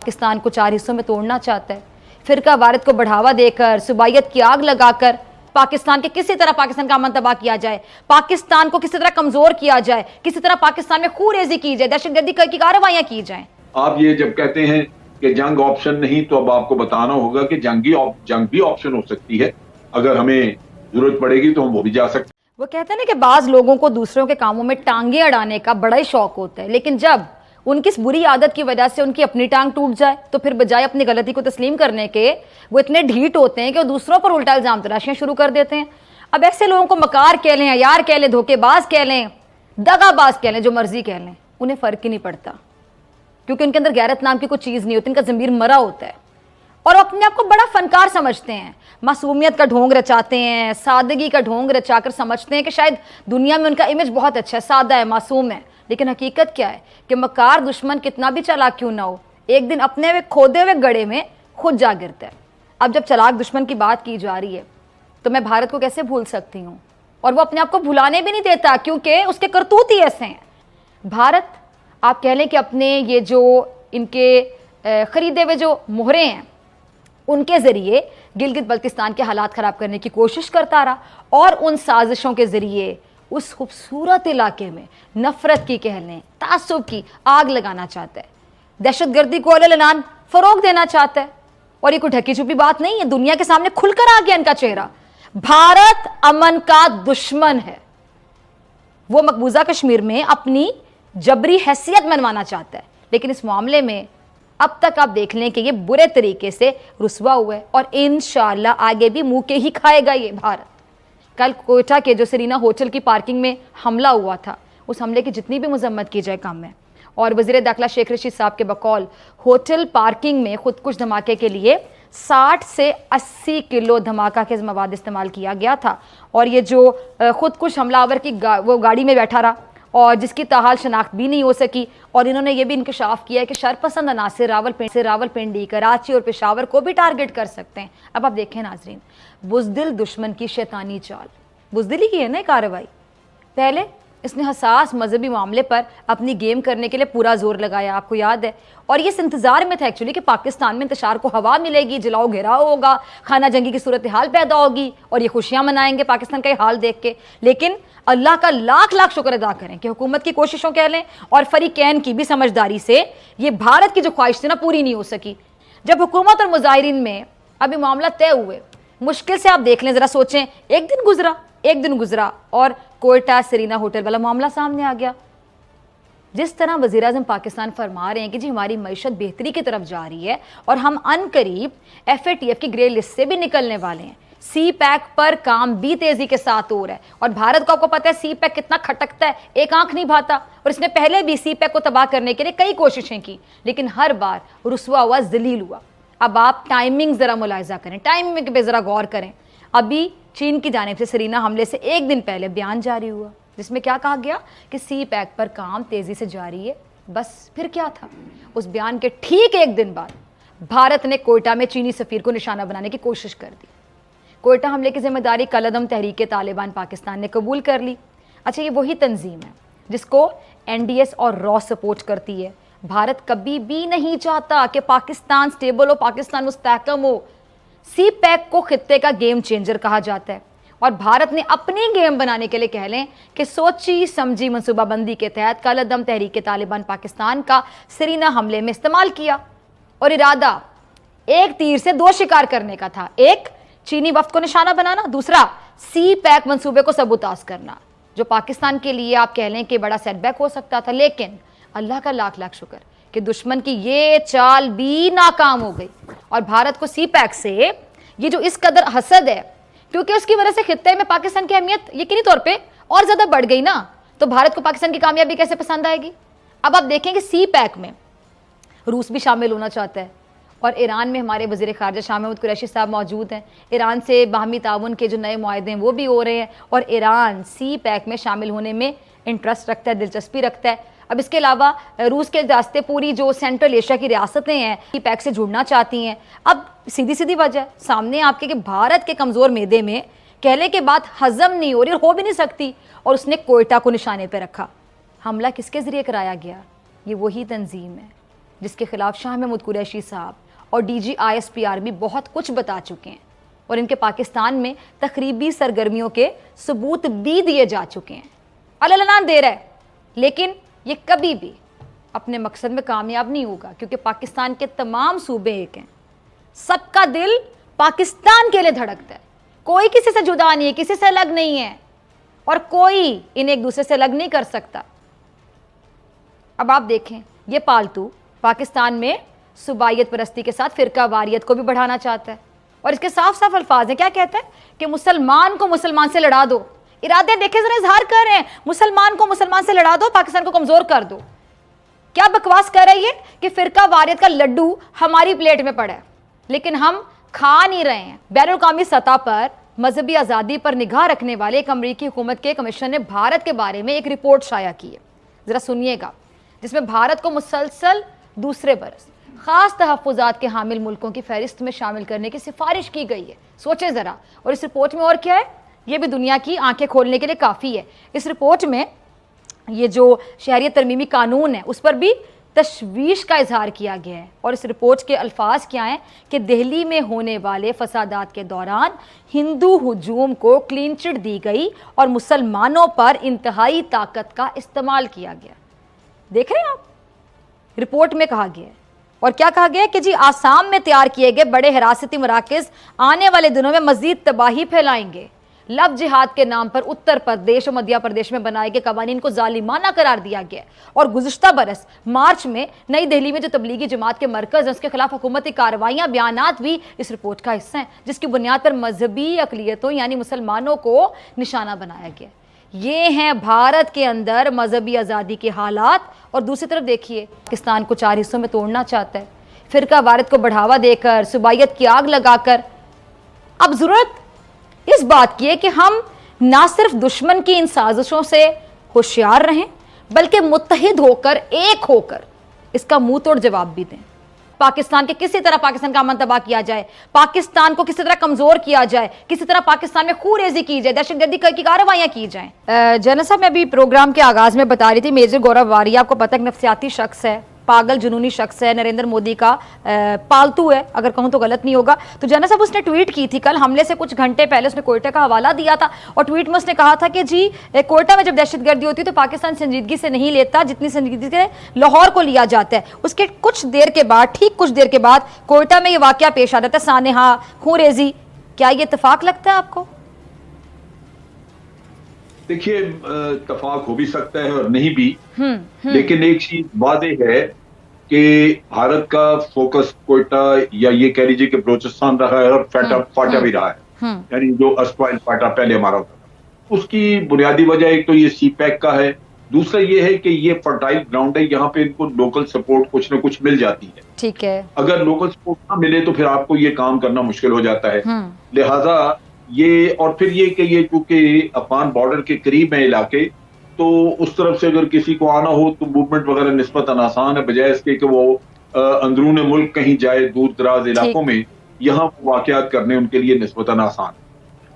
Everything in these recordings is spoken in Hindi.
पाकिस्तान को 4 हिस्सों में तोड़ना चाहता है, फिरका वारियत को बढ़ावा देकर, सुबाइयत की आग लगाकर पाकिस्तान के किसी तरह पाकिस्तान का अमन तबाह किया जाए, पाकिस्तान को किसी तरह कमजोर किया जाए, किसी तरह पाकिस्तान में खूरेजी की जाए, दहशतगर्दी की कार्रवाइयां की जाएं। आप ये जब कहते हैं कि जंग ऑप्शन नहीं, तो अब आपको बताना होगा कि जंग भी ऑप्शन हो सकती है। अगर हमें जरूरत पड़ेगी तो हम वो भी जा सकते हैं। वो कहते हैं ना कि बाज लोगों को दूसरों के कामों में टांगे अड़ाने का बड़ा ही शौक होता है, लेकिन जब उनकी इस बुरी आदत की वजह से उनकी अपनी टांग टूट जाए तो फिर बजाय अपनी गलती को तस्लीम करने के वो इतने ढीठ होते हैं कि वो दूसरों पर उल्टा इल्जाम तराशियां शुरू कर देते हैं। अब ऐसे लोगों को मकार कह लें, यार कह लें, धोखेबाज कह लें, दगाबाज कह लें, जो मर्जी कह लें, उन्हें फर्क ही नहीं पड़ता, क्योंकि उनके अंदर गैरत नाम की कोई चीज़ नहीं होती, इनका ज़मीर मरा होता है और अपने आप को बड़ा फनकार समझते हैं। मासूमियत का ढोंग रचाते हैं, सादगी का ढोंग रचाकर समझते हैं कि शायद दुनिया में उनका इमेज बहुत अच्छा है, सादा है, मासूम है। लेकिन हकीकत क्या है कि मकार दुश्मन कितना भी चालाक क्यों ना हो, एक दिन अपने वे खोदे हुए गड्ढे में खुद जा गिरता है। अब जब चालाक दुश्मन की बात की जा रही है तो मैं भारत को कैसे भूल सकती हूँ, और वो अपने आप को भुलाने भी नहीं देता, क्योंकि उसके करतूत ही ऐसे हैं। भारत, आप कह लें कि अपने ये जो इनके ख़रीदे हुए जो मोहरे हैं उनके ज़रिए गिलगित बल्तिस्तान के हालात ख़राब करने की कोशिश करता रहा, और उन साजिशों के ज़रिए उस खूबसूरत इलाके में नफ़रत की, कह लें तासुब की आग लगाना चाहता है, दहशतगर्दी को अललान फ़रोग देना चाहता है। और ये कोई ढकी छुपी बात नहीं है, दुनिया के सामने खुलकर आ गया इनका चेहरा। भारत अमन का दुश्मन है। वो मकबूजा कश्मीर में अपनी जबरी हैसियत मनवाना चाहता है, लेकिन इस मामले में अब तक आप देख लें कि ये बुरे तरीके से रुसवा हुआ है और इंशाअल्लाह आगे भी मुंह के ही खाएगा ये भारत। कल कोयटा के जो सरीना होटल की पार्किंग में हमला हुआ था, उस हमले की जितनी भी मजम्मत की जाए कम है, और वज़ीर दाखिला शेख रशीद साहब के बकौल होटल पार्किंग में खुदकुश धमाके के लिए 60 से 80 किलो धमाका के मवाद इस्तेमाल किया गया था। और ये जो खुदकुश हमलावर की वो गाड़ी में बैठा रहा और जिसकी ताहाल शनाख्त भी नहीं हो सकी, और इन्होंने ये भी इंकशाफ किया है कि शरपसंद अनासिर रावलपिंडी, कराची और पेशावर को भी टारगेट कर सकते हैं। अब आप देखें नाजरीन, बुज़दिल दुश्मन की शैतानी चाल, बुज़दिली की है ना कार्रवाई। पहले इसने हसास मजहबी मामले पर अपनी गेम करने के लिए पूरा जोर लगाया, आपको याद है, और ये इस इंतजार में था एक्चुअली कि पाकिस्तान में इंतशार को हवा मिलेगी, जलाओ घेराव होगा, खाना जंगी की सूरत हाल पैदा होगी और ये खुशियां मनाएंगे पाकिस्तान का ये हाल देख के। लेकिन अल्लाह का लाख लाख शुक्र अदा करें कि हुकूमत की कोशिशों कह लें और फरीकैन की भी समझदारी से ये भारत की जो ख्वाहिश थी ना पूरी नहीं हो सकी। जब हुकूमत और मुजाहिरीन में अभी मामला तय हुए, मुश्किल से आप देख लें, ज़रा सोचें, एक दिन गुजरा और कोयटा सरीना होटल वाला मामला सामने आ गया। जिस तरह वज़ीर आज़म पाकिस्तान फरमा रहे हैं कि जी हमारी मईशत बेहतरी की तरफ जा रही है और हम अनकरीब FATF की ग्रे लिस्ट से भी निकलने वाले हैं, सी पैक पर काम भी तेजी के साथ हो रहा है, और भारत को आपको पता है सी पैक कितना खटकता है, एक आंख नहीं भाता, और इसने पहले भी सी पैक को तबाह करने के लिए कई कोशिशें की, लेकिन हर बार रुसवा हुआ, जलील हुआ। अब आप टाइमिंग ज़रा मुलाहिजा करें, टाइमिंग पे ज़रा गौर करें। अभी चीन की जानिब से सरीना हमले से एक दिन पहले बयान जारी हुआ जिसमें क्या कहा गया कि सी पैक पर काम तेज़ी से जारी है। बस फिर क्या था, उस बयान के ठीक एक दिन बाद भारत ने कोयटा में चीनी सफ़ीर को निशाना बनाने की कोशिश कर दी। कोयटा हमले की जिम्मेदारी कलअदम तहरीक तालिबान पाकिस्तान ने कबूल कर ली। अच्छा, ये वही तंजीम है जिसको NDS और रॉ सपोर्ट करती है। भारत कभी भी नहीं चाहता कि पाकिस्तान स्टेबल हो, पाकिस्तान मुस्तहकम हो। सी पैक को खित्ते का गेम चेंजर कहा जाता है, और भारत ने अपनी गेम बनाने के लिए कह लें कि सोची समझी मनसूबाबंदी के तहत कलअदम तहरीक तालिबान पाकिस्तान का सरीना हमले में इस्तेमाल किया, और इरादा एक तीर से दो शिकार करने का था। एक, चीनी वफ्द को निशाना बनाना, दूसरा सी पैक मंसूबे को सबूताज करना, जो पाकिस्तान के लिए आप कह लें कि बड़ा सेटबैक हो सकता था। लेकिन अल्लाह का लाख लाख शुक्र कि दुश्मन की ये चाल भी नाकाम हो गई, और भारत को सी पैक से ये जो इस कदर हसद है, क्योंकि उसकी वजह से खित्ते में पाकिस्तान की अहमियत यकीनी तौर पे और ज़्यादा बढ़ गई ना, तो भारत को पाकिस्तान की कामयाबी कैसे पसंद आएगी। अब आप देखेंगे सी पैक में रूस भी शामिल होना चाहता है, और ईरान में हमारे वज़ीर ख़ारजा शाह महमूद कुरैशी साहब मौजूद हैं। ईरान से बाहमी ताउन के जो नए मुआहदे हैं वो भी हो रहे हैं, और ईरान सी पैक में शामिल होने में इंटरेस्ट रखता है, दिलचस्पी रखता है। अब इसके अलावा रूस के रास्ते पूरी जो सेंट्रल एशिया की रियासतें हैं सी पैक से जुड़ना चाहती हैं। अब सीधी सीधी वजह सामने आपके कि भारत के कमज़ोर मैदे में कहले के बाद हज़म नहीं हो रही और हो भी नहीं सकती, और उसने कोयटा को निशाने पर रखा। हमला किसके ज़रिए कराया गया? ये वही तंजीम है जिसके खिलाफ शाह महमूद कुरैशी साहब और डीजी ISPRB बहुत कुछ बता चुके हैं और इनके पाकिस्तान में तकरीबी सरगर्मियों के सबूत भी दिए जा चुके हैं। अललान दे रहा है, लेकिन ये कभी भी अपने मकसद में कामयाब नहीं होगा, क्योंकि पाकिस्तान के तमाम सूबे एक हैं, सबका दिल पाकिस्तान के लिए धड़कता है, कोई किसी से जुदा नहीं है, किसी से अलग नहीं है और कोई इन्हें एक दूसरे से अलग नहीं कर सकता। अब आप देखें, ये पालतू पाकिस्तान में सुबाइयत परस्ती के साथ फिरका वारियत को भी बढ़ाना चाहता है और इसके साफ साफ अल्फाज हैं, क्या कहता है कि मुसलमान को मुसलमान से लड़ा दो। इरादे देखे जरा, इजहार कर रहे हैं, मुसलमान को मुसलमान से लड़ा दो, पाकिस्तान को कमजोर कर दो। क्या बकवास कर रही है कि फिरका वारियत का लड्डू हमारी प्लेट में पड़ा है लेकिन हम खा नहीं रहे हैं। बैनुल-अक़वामी सतह पर मजहबी आज़ादी पर निगाह रखने वाले एक अमरीकी हुकूमत के कमीशन ने भारत के बारे में एक रिपोर्ट शाया की है, ज़रा सुनिएगा, जिसमें भारत को मुसलसल दूसरे बरस ख़ास तहफ़्फ़ुज़ात के हामिल मुल्कों की फहरिस्त में शामिल करने की सिफारिश की गई है। सोचें ज़रा, और इस रिपोर्ट में और क्या है, ये भी दुनिया की आंखें खोलने के लिए काफ़ी है। इस रिपोर्ट में ये जो शहरियत तरमीमी कानून है उस पर भी तशवीश का इजहार किया गया है और इस रिपोर्ट के अल्फाज क्या हैं कि दिल्ली में होने वाले फसादात के दौरान हिंदू हुजूम को क्लीन चिट दी गई और मुसलमानों पर इंतहाई ताकत का इस्तेमाल किया गया। देख रहे हैं आप, रिपोर्ट में कहा गया है। और क्या कहा गया है कि जी आसाम में तैयार किए गए बड़े हिरासती मराकज़ आने वाले दिनों में मजीद तबाही फैलाएंगे। लव जिहाद के नाम पर उत्तर प्रदेश और मध्य प्रदेश में बनाए गए कवानीन को जालिमाना करार दिया गया और गुज़िश्ता बरस मार्च में नई दिल्ली में जो तबलीगी जमात के मरकज़ है उसके खिलाफ हुकूमती कार्रवाइयाँ बयानात भी इस रिपोर्ट का हिस्सा हैं, जिसकी बुनियाद पर मजहबी अक़लियतों यानी मुसलमानों को निशाना बनाया गया। ये हैं भारत के अंदर मजहबी आज़ादी के हालात। और दूसरी तरफ देखिए, पाकिस्तान को 4 हिस्सों में तोड़ना चाहता है, फिरका वारियत को बढ़ावा देकर, सुबाइयत की आग लगाकर। अब ज़रूरत इस बात की है कि हम ना सिर्फ दुश्मन की इन साजिशों से होशियार रहें बल्कि मुत्तहिद होकर, एक होकर इसका मुंह तोड़ जवाब भी दें। पाकिस्तान के किसी तरह पाकिस्तान का अमन तबाह किया जाए, पाकिस्तान को किसी तरह कमजोर किया जाए, किसी तरह पाकिस्तान में खूरेजी की जाए, दहशतगर्दी की कार्रवाइयां की जाएं। जनरल साहब, मैं अभी प्रोग्राम के आगाज में बता रही थी, मेजर गौरव वारिया आपको पता है नफ्सियाती शख्स है, पागल जुनूनी शख्स है, नरेंद्र मोदी का पालतू है, अगर कहूँ तो गलत नहीं होगा। तो जनरल साहब उसने ट्वीट की थी कल हमले से कुछ घंटे पहले, उसने कोयटा का हवाला दिया था और ट्वीट में उसने कहा था कि जी कोयटा में जब दहशतगर्दी होती है तो पाकिस्तान संजीदगी से नहीं लेता जितनी संजीदगी से लाहौर को लिया जाता है। उसके कुछ देर के बाद, ठीक कुछ देर के बाद कोयटा में ये वाकया पेश आ जाता है, सानेहा, खूरेजी। क्या ये इत्तेफाक लगता है आपको? देखिए, इत्तेफाक हो भी सकता है और नहीं भी, लेकिन एक चीज वाज़ेह है कि भारत का फोकस कोयटा या ये कह लीजिए कि बलोचिस्तान रहा है और फाटा भी रहा है, यानी जो अस्पाइल फाटा पहले हमारा होता था। उसकी बुनियादी वजह एक तो ये CPEC का है, दूसरा ये है कि ये फर्टाइल ग्राउंड है, यहाँ पे इनको लोकल सपोर्ट कुछ ना कुछ मिल जाती है। ठीक है, अगर लोकल सपोर्ट ना मिले तो फिर आपको ये काम करना मुश्किल हो जाता है। लिहाजा ये, और फिर ये कि ये चूंकि अफगान बॉर्डर के करीब है इलाके, तो उस तरफ से अगर किसी को आना हो तो मूवमेंट वगैरह निस्बतन आसान है, बजाय इसके कि वो अंदरून मुल्क कहीं जाए दूर दराज इलाकों में, यहाँ वाकयात करने उनके लिए निस्बतन आसान।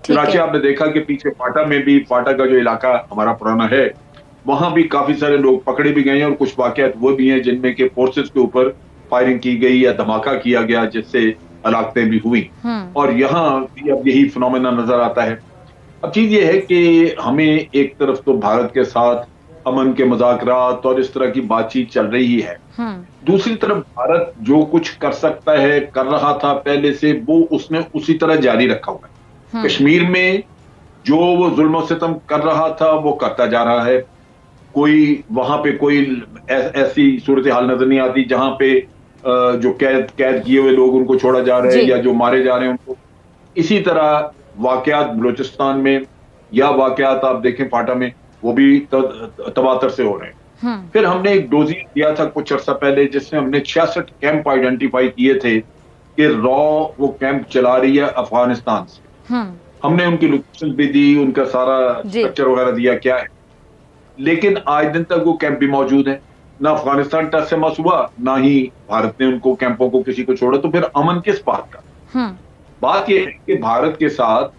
चुनांचे आपने देखा कि पीछे फाटा में भी, फाटा का जो इलाका हमारा पुराना है, वहां भी काफी सारे लोग पकड़े भी गए हैं और कुछ वाकयात वो भी हैं जिनमें के फोर्सेस के ऊपर फायरिंग की गई या धमाका किया गया जिससे हलाकतें भी हुई। और यहाँ भी अब यही फिनोमेना नजर आता है। अब चीज ये है कि हमें एक तरफ तो भारत के साथ अमन के मुज़ाकरात और इस तरह की बातचीत चल रही है, दूसरी तरफ भारत जो कुछ कर सकता है, कर रहा था पहले से, वो उसने उसी तरह जारी रखा हुआ है। कश्मीर में जो वो जुल्म सितम कर रहा था वो करता जा रहा है। कोई वहां पे कोई ऐसी सूरत हाल नजर नहीं आती जहां पे जो कैद किए हुए लोग उनको छोड़ा जा रहा है या जो मारे जा रहे हैं उनको। इसी तरह वाकयात बलूचिस्तान में या वाकयात आप देखें फाटा में, वो भी तवातर से हो रहे हैं। फिर हमने एक डोजियर दिया था कुछ अर्सा पहले जिसमें हमने 66 कैंप आइडेंटिफाई किए थे कि रॉ वो कैंप चला रही है अफगानिस्तान से। हमने उनकी लोकेशन भी दी, उनका सारा स्ट्रक्चर वगैरह दिया क्या है, लेकिन आज दिन तक वो कैंप भी मौजूद है। ना अफगानिस्तान टच से मस हुआ, ना ही भारत ने उनको कैंपों को किसी को छोड़ा, तो फिर अमन किस बात का? बात यह है कि भारत के साथ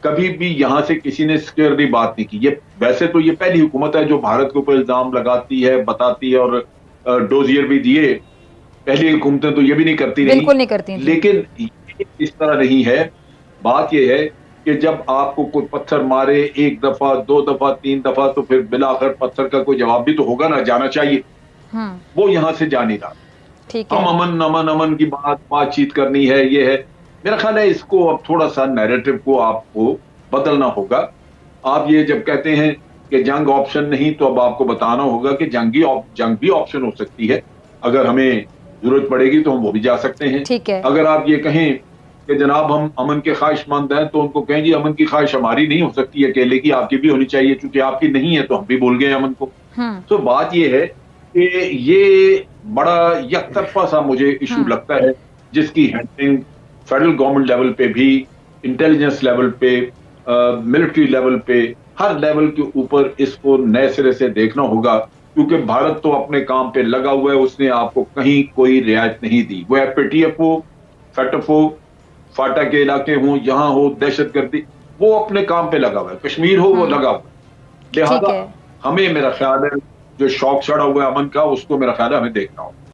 कभी भी यहां से किसी ने सिक्योरिटी बात नहीं की। ये वैसे तो ये पहली हुकूमत है जो भारत के ऊपर इल्जाम लगाती है, बताती है और डोजियर भी दिए पहली हुकूमतें तो ये भी नहीं करती रही, बिल्कुल नहीं करती थी। लेकिन ये इस तरह नहीं है। बात ये है कि जब आपको कोई पत्थर मारे 1 दफा, 2 दफा, 3 दफा, तो फिर बिलाखिर पत्थर का कोई जवाब भी तो होगा ना, जाना चाहिए। हम्म। वो यहाँ से जा नहीं रहा। ठीक हम है। अमन अमन अमन की बातचीत करनी है, ये है। मेरा ख्याल है इसको अब थोड़ा सा नैरेटिव को आपको बदलना होगा। आप ये जब कहते हैं कि जंग ऑप्शन नहीं, तो अब आपको बताना होगा कि जंग भी ऑप्शन हो सकती है। अगर हमें जरूरत पड़ेगी तो हम वो भी जा सकते हैं। ठीक है। अगर आप ये कहें कि जनाब हम अमन के ख्वाहिशमंद हैं, तो उनको कहें जी अमन की ख्वाहिश हमारी नहीं हो सकती अकेले की, आपकी भी होनी चाहिए, क्योंकि आपकी नहीं है तो हम भी भूल गए अमन को। हम्म। तो बात ये है कि ये बड़ा यकतरफा सा मुझे इशू लगता है, जिसकी हैंडलिंग फेडरल गवर्नमेंट लेवल पे भी, इंटेलिजेंस लेवल पे, मिलिट्री लेवल पे, हर लेवल के ऊपर इसको नए सिरे से देखना होगा। क्योंकि भारत तो अपने काम पे लगा हुआ है, उसने आपको कहीं कोई रियायत नहीं दी। वो एफएटीएफ हो, फैटफ हो, फाटा के इलाके हो, यहाँ हो, दहशतगर्दी, वो अपने काम पे लगा हुआ है। कश्मीर हो, वो लगा हुआ है। ठीक लिहाजा है। हमें, मेरा ख्याल है, जो शौक चढ़ा हुआ है अमन का, उसको मेरा ख्याल है हमें देखना होगा।